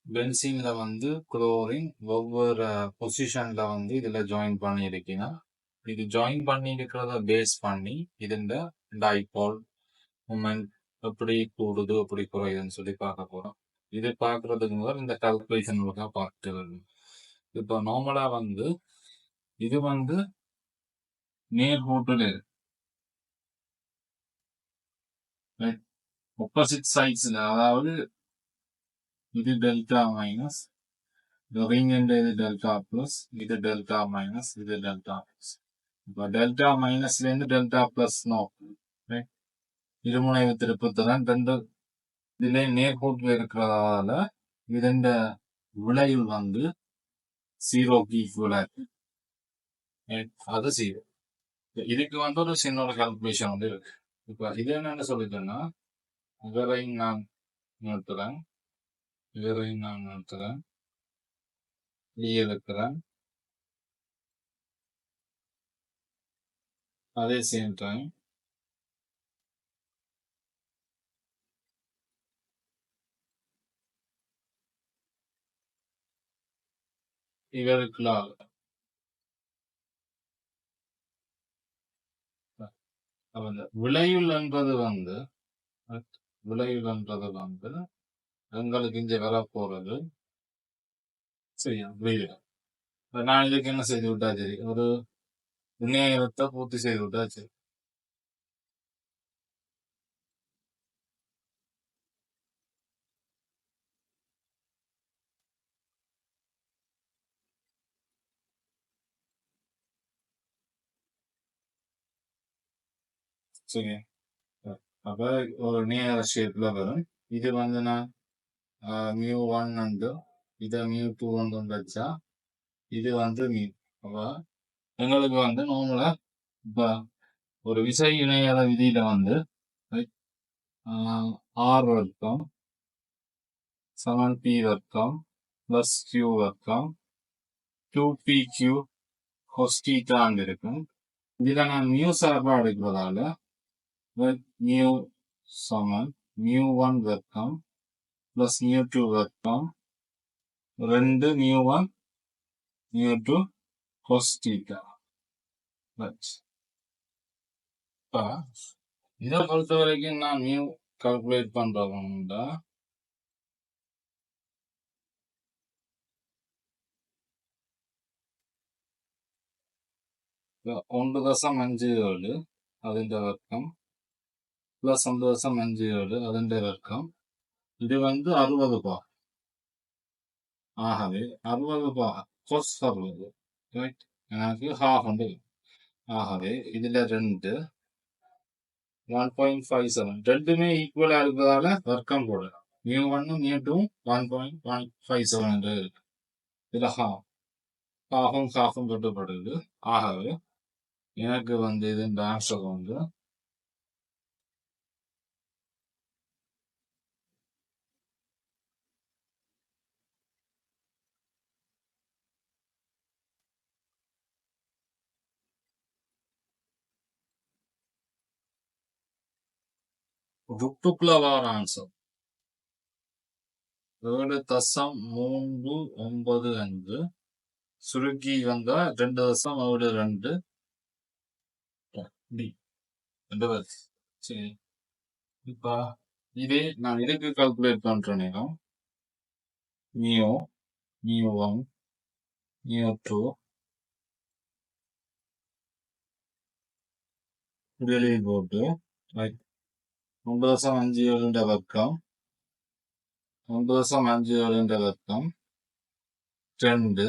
பென்சீன்ல வந்து குளோரின் ஒவ்வொரு பொசிஷன்ல வந்து இதுல ஜாயின் பண்ணியிருக்கீங்கன்னா இது ஜாயின் பண்ணி இருக்கிறத பேஸ் பண்ணி இதுண்ட டைபோல் மூமெண்ட் எப்படி கூடுது எப்படி குறையுதுன்னு சொல்லி பார்க்க போறோம். இது பார்க்கறதுக்கு முதல் இந்த கால்குலேஷன் பார்த்துட்டு வரணும். இப்போ நார்மலா வந்து இது வந்து நேர்கோட்டில் ஆப்போசிட் சைட்ஸ்ல, அதாவது இது டெல்டா மைனஸ் ரிங் இது டெல்டா பிளஸ், இது டெல்டா மைனஸ், இது டெல்டா பிளஸ். இப்போ டெல்டா மைனஸ்ல இருந்து டெல்டா பிளஸ் நோக்கு இருமுனை திருப்பத்துடன் ரெண்டு இதுல நேர்கோட்டில் இருக்கிறதால இதன் விளைவு வந்து ஜீரோக்கு ஈக்குவலா இருக்கு. அது ஜீரோ. இதுக்கு வந்து ஒரு சின்ன ஒரு கால்குலேஷன் வந்து இருக்கு. இப்ப இது என்னன்னு சொல்லிட்டேன்னா இவரையும் நான் நிறுத்துறேன், இவரையும் நான் நிறுத்துறேன், எடுக்கிறேன். அதே சேம் டைம் இவருக்குள்ள விளையுள் என்பது வந்து எங்களுக்கு இங்க வர போறது சரியா விளையுள். நான் இதுக்கு என்ன செய்து விட்டா சரி, ஒரு விநியோகத்தை பூர்த்தி செய்து விட்டா சரி. சரி, அப்ப ஒரு நேர ஷேப்ல வரும். இது வந்து நான் μ1 உண்டு, இதை μ2 வந்து வச்சா இது வந்து மீன். அப்ப எங்களுக்கு வந்து நார்மலா இப்ப ஒரு விசை இணையாத விதியில வந்து ஆர் வர்க்கம் சமன் பி வர்க்கம் பிளஸ் கியூ வர்க்கம் 2pq கொஸ்டீட்டான் இருக்கும். இதுல நான் மியூ சார்பா எடுக்கிறதால மியூ சமன் μ1 வர்க்கம் பிளஸ் μ2 வர்க்கம் 2 μ1 μ2 கொஸ்டீட்டா. இப்ப இதை பொறுத்த வரைக்கும் நான் மியூ கால்குலேட் பண்றதுண்டா 1.57 അതിന്റെ വർക്കം പ്ലസ് 1.57 അതിന്റെ വർക്കം. இது வந்து 60 பா. ஆகவே 60 பா கொஸ் 60 ரைட், எனக்கு ஹாஃப் உண்டு. ஆகவே இதுல 2 1.57 ரெண்டுமே ஈக்குவலா இருக்கிறதால வர்க்கம் போடலாம். μ1 μ2 1.57 என்று இருக்கு. இதுல ஹாஃபும் ஹாஃபும் கட்டுப்படுது. ஆகவே எனக்கு வந்து இது இந்த ஆன்சர் வந்து ருட்டுக்குள்ள வார ஆன்சர் 7.395. சுருக்கி வந்தா 2.72 டி. சரி, இப்ப இதே நான் இதுக்கு கால்குலேட் பண்ற நேரம் மியோ μ1 μ2 வெளியே போட்டு 1.57 வர்க்கம் 1.57 வர்க்கம் 2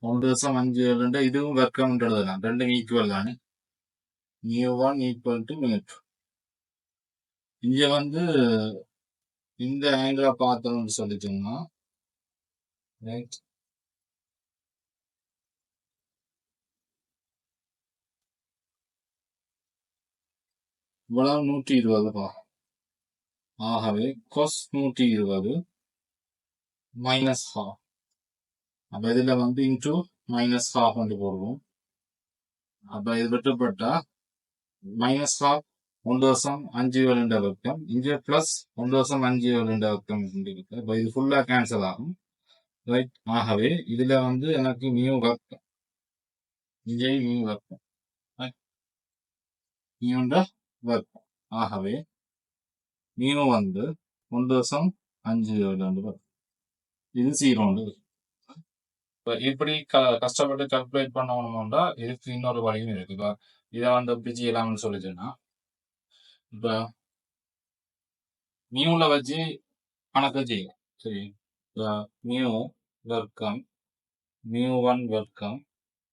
1.57 இதுவும் வர்க்கம் எழுதலாம். ரெண்டும் ஈக்குவல் தானே. μ1 ஈக்குவல் டு μ2. இங்க வந்து இந்த ஆங்கிள பார்த்தோம்னு சொல்லிட்டோம்னா ரைட், இவ்வளவு 120 பா. ஆகவே கொஸ் 120 மைனஸ் ஹாஃப். அப்ப இதுல வந்து இன்டூ மைனஸ் ஹாஃப் வந்து போடுவோம். அப்ப இது வெட்டப்பட்டா மைனஸ் ஹாஃப் 1.57 வர்க்கம் இங்கே பிளஸ் 1.57 வர்க்கம் இருக்கு. இப்போ இது ஃபுல்லா கேன்சல் ஆகும். ரைட். ஆகவே இதுல வந்து எனக்கு மியூ வர்க்கம் இங்கே மியூ வர்க்கம் மியூண்ட வர்க்கம். ஆகவே மியூ வந்து 1.57 வரும். இது 0. இப்போ இப்படி கஷ்டப்பட்டு கால்குலேட் பண்ணணும்னா இதுக்கு இன்னொரு வழியும் இருக்கு. இப்போ இதை வந்து எப்படி செய்யலாம்னு சொல்லிச்சுன்னா, இப்போ மியூல வச்சு கணக்கு செய்யலாம். சரி. இப்போ மியூ வர்க்கம் மியூ1 வர்க்கம்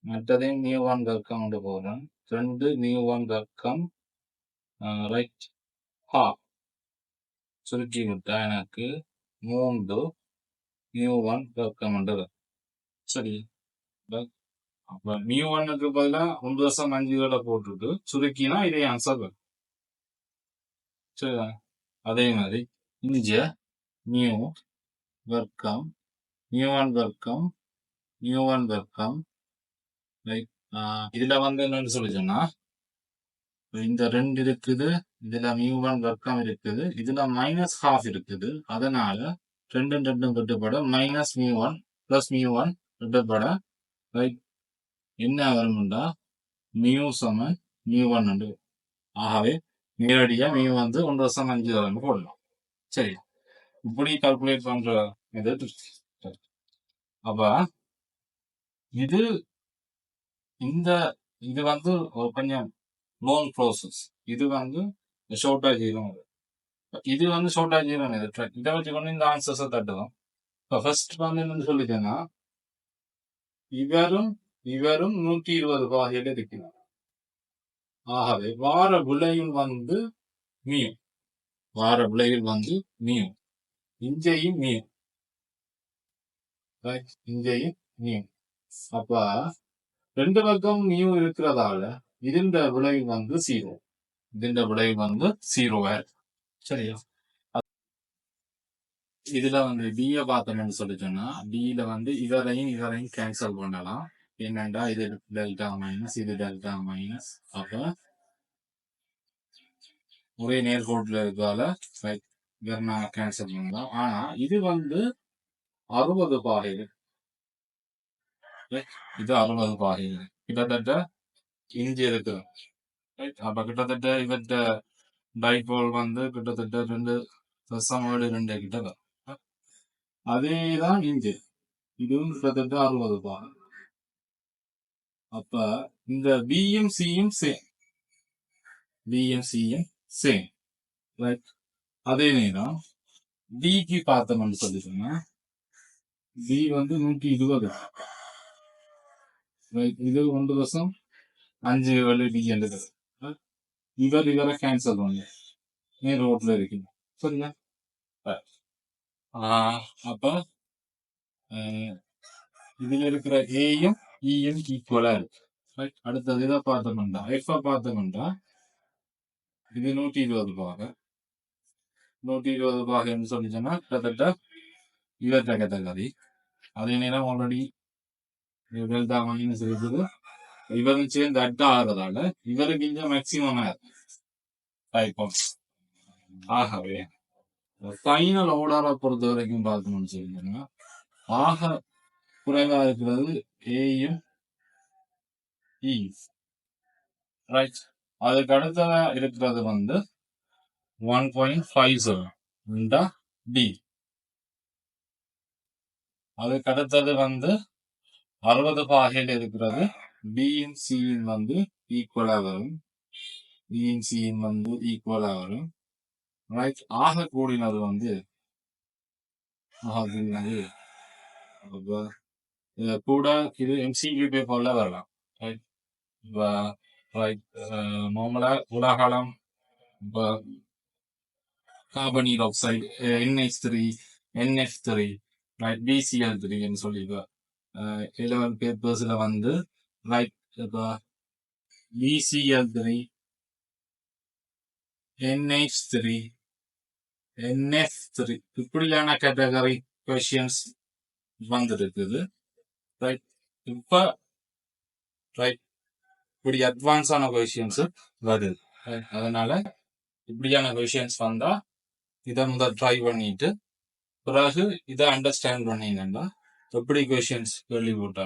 மற்றதையும் மியூ1 வர்க்கம் கொண்டு போகிறேன். 2 மியூ1 வர்க்கம் ரைட் ஹாஃப் சுருக்கி விட்டா எனக்கு 3 மியூ1 வர்க்கம் உண்டு. சரி. அப்ப மியூ1க்கு பதிலாக 1.57 போட்டுட்டு சுருக்கினா இதே ஆன்சர் வரும். சரி. அதே மாதிரி இங்க மியூ வர்க்கம் மியூ1 வர்க்கம் மியூ1 வர்க்கம் ரைட். இதுல வந்து என்னன்னு சொல்லி சொன்னா, இந்த 2 இருக்குது, இதுல மியூ1 வர்க்கம் இருக்குது, இதுல மைனஸ் ஹாஃப் இருக்குது. அதனால 2 கட்டுப்பட மைனஸ் மியூ1 பிளஸ் மியூ1 கட்டுப்பட ரைட் என்ன வரும்டா மியூ சமன் மியூ1 உண்டு. ஆகவே நேரடியா மியூ வந்து 1.57 போடலாம். சரி. இப்படி கால்குலேட் பண்ற இது. அப்ப இது இந்த இது வந்து கொஞ்சம் லாங் ப்ராசஸ். இது வந்து ஷார்ட்டா செய்யணும். இது வந்து ஷார்ட்டா செய்யணும். இதை வச்சுக்கொண்டு இந்த ஆன்சர்ஸை தட்டுவோம். இப்போ ஃபர்ஸ்ட் வந்து என்னன்னு சொல்லிட்டேன்னா, இவரும் 120 பாகையில இருக்கிறார். ஆகவே வார விளைவில் வந்து மியூ இங்கேயும் மியூ. அப்ப 2 பக்கம் மியூ இருக்கிறதால இதோட விளைவு வந்து 0. சரியா? இதுல வந்து டிய பார்த்தோம்னு சொல்லிச்சோன்னா, டியில வந்து இவரையும் கேன்சல் பண்ணலாம். என்னண்டா இது டெல்டா மைனஸ் இது டெல்டா மைனஸ். அப்ப ஒரே நேர்கோட்டில் இருக்கால நான் கேன்சல் பண்ணலாம். ஆனா இது வந்து 60 பாகைகள். இது 60 பாகைகள் கிட்டத்தட்ட இஞ்சி இருக்கு. அப்ப கிட்டத்தட்ட இவற்ற டைபோல் வந்து கிட்டத்தட்ட 2.2 கிட்ட வரும். அதேதான் இஞ்சி இதுவும் கிட்டத்தட்ட 60 பாகை. அப்ப இந்த பியும் சியும் சேம். ரைட். அதே நேரம் டிக்கு பார்த்தோம்னு சொல்லி சொன்னா, டி வந்து 120. இது 1.57 டி என்று இவரை கேன்சல் பண்ணு நேர் ரோட்ல இருக்கீங்க. சரியா? அப்ப இதுல இருக்கிற ஏயும் இயும் ஈக்குவலா இருக்கு. அடுத்தது இதை பார்த்தோம்னா எஃப் பார்த்தோம்னா இது 120 பாகை. 120 பாகைன்னு சொல்லிச்சோன்னா கிட்டத்தட்ட இவற்ற கேட்டகரி. அதே நேரம் ஆல்ரெடி டெல்டா மைனஸ் இருக்குது. இவரும் சேர்ந்து அட்டா ஆகிறதால இவருக்கு இங்க மேக்சிமம் டைப். ஆகவே ஃபைனல் ஓடார பொறுத்த வரைக்கும் பார்க்கணும்னு சொல்லிங்கன்னா, ஆக குறைவா இருக்கிறது ஏயும் இ. ரைட். அதுக்கு அடுத்ததா இருக்கிறது வந்து 1.57 டி. அதுக்கு அடுத்தது வந்து 60 பாகையில் இருக்கிறது பியின் சியின் வந்து ஈக்குவலா வரும். ரைட். ஆக கூடினது வந்து கூட இது எம்சிக்யூ பேப்பர்ல வரலாம். நார்மலா உலகளம் கார்பனீர் ஆக்சைடு NH3 ரைட் BCl3 சொல்லி A11 பேப்பர்ஸ்ல வந்து ரைட் BCl3 NH3 NF3 இப்படியான கேட்டகரி கொஸ்டின்ஸ் வந்துருக்குது. ரைட். இப்ப ரைட் இப்படி அட்வான்ஸான கொஸ்டின்ஸ் வருது. அதனால இப்படியான கொஷின்ஸ் வந்தா இதை முதல் ட்ரை பண்ணிட்டு பிறகு இதை அண்டர்ஸ்டாண்ட் பண்ணிங்கன்னா எப்படி கொஷின்ஸ் கேள்வி போட்டா